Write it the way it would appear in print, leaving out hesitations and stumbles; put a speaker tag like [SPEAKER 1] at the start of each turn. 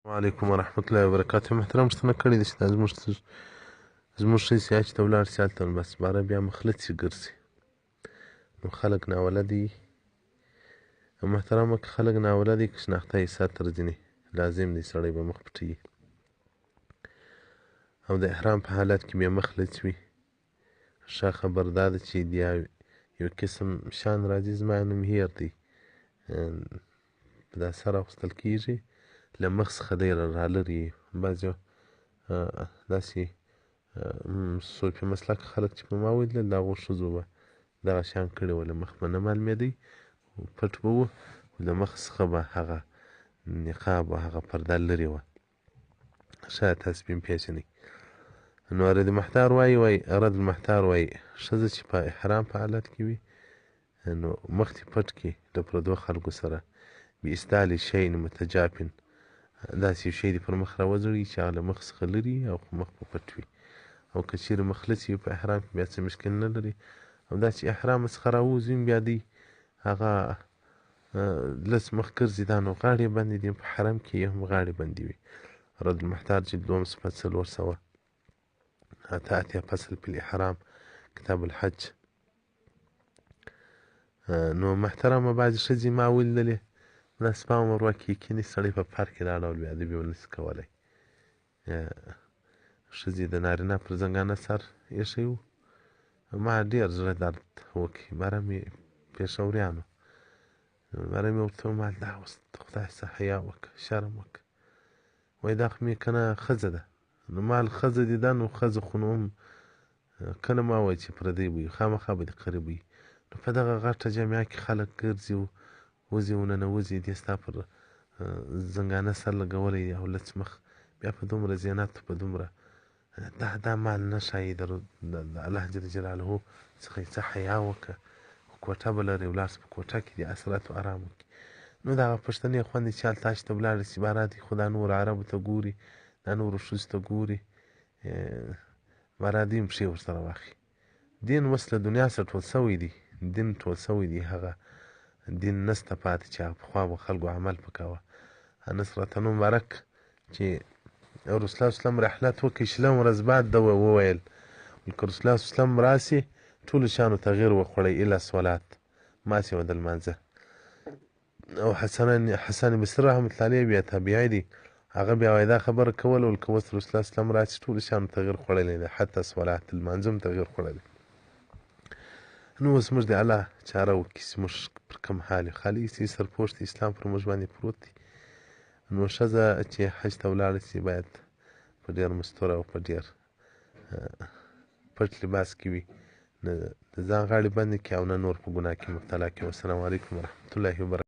[SPEAKER 1] وعلیکم ورحمة الله وبرکاته. محترم پوښتنه کړې ده چې دا زموږ ښځې چې حج ته ولاړ شي هلته بس باره بیا مخلط شي ګرځي، نو خلک ناولده وي. محترمه که خلک ناولده وي که شناخته یې ساتر ځینې لازم دی سړی به مخ پټوي او د احرام په حالت کې بیا مخلط وي. ښه خبر دا ده چې یو قسم شان راځي، زما نوم هیر دی، دا سر اخیستل کېږي، له مخ څخه دی رالرې بعضې داسې صوفي مسلک خلک چې په ما ولیدل د هغو ښځو به دغه شیان کړي وو، له مخ به نه معلومېدی، پټ به وو، د مخ څخه به هغه نقاب او هغه پرده لرې وه. شاید تاسې پرې پېژنئ. نو رد المحتار وایي ښځه چې په احرام په حالت کې وي نو مخ دې پټ کړي له پردو خلکو سره بإسدال شیء متجاف، داسې یو شی دې پر مخ راوځړوي چې هغه له مخ څخه لرې او مخ به پټ وي. او که چېرې مخلص وي په احرام کې بیا څه مشکل نه لري. او دا چې احرام څخه راووځي بیا دی هغه لس مخ ګرځي، دا نو غاړې بندې دي، په حرم کې یې هم غاړې بندې وي. رد المحتار جلد 2 صفحه 488 فصل په الاحرام کتاب الحج. نو محترمه بعضې ښځې ما ولیدلې دا سپا و مروه کې کینې سړی په پارک کې دا ډول بې ادبي ونشي کولی. ښځې د نارینه پر زنګانه سر ایښی و، ما ډېر زړه درد وکړي، باره مې پېښوریانو باره مې ورته وویل دا اوس د خدای څخه حیا وکړه، شرم وکړه. وایي دا خو مې که نه ښځه ده. نو ما ویل ښځه دې ده نو ښځه خو نو هم کله ما وایي چې پردی به وي، خامخا به دې قریب وي. نو په دغه غټه جامعه کې خلک ګرځي وځي وننوځي، دې ستا پر زنګانه سر لګولی او لڅ مخ بیا په دومره زینت په دومره دا مال نه ښایي. د الله جل جلاله څخه یې څه حیا وکړه، کوټه به لرې ولاړ په کوټه کې دې اثرات و ارام وکړي. نو د هغه پښتنې خوند چې هلته حج ته ولاړ شي باره دې خو دا نورو عربو ته ګوري، دا نورو ښځو ته ګوري، باره دې هم پښې ورسره واخلي. دین اوس له دنیا سره ټول سوی دی، دین ټول سوی دی، هغه دین نسته پاتې چې هغه پخوا به خلکو عمل په کوه. انس راته مبارک چې رسول الله وسلم رحلت وکړي شلم ورځ بعد ده وویل که رسول الله وسلم راسي ټولو شیانو تغییر وخوړی الا صلات ماسې و د لمانځه. او حسن بصري رحمت الله علیه بیا تابعی دی، هغه بیا وایي دا خبره کوله ول که اوس رسول الله وسلم راسي ټولو شیانو تغییر خوړلی دی، حتی صلات لمانځه هم تغییر خوړلی. نو اوس موږ د الله چاره وکړي چې موږ پر کوم حال یو خالي سي سرپوښ د اسلام پر موږ باندې پروت دی. نو ښځه چې حج ته ولاړه شي باید په ډېر مستور او په ډېر پټ لباس کې وي، نه د ځان غاړې بندې کړي او نه نور په ګناه کې مبتلا کړي. والسلام علیکم ورحمة الله وبرکاته.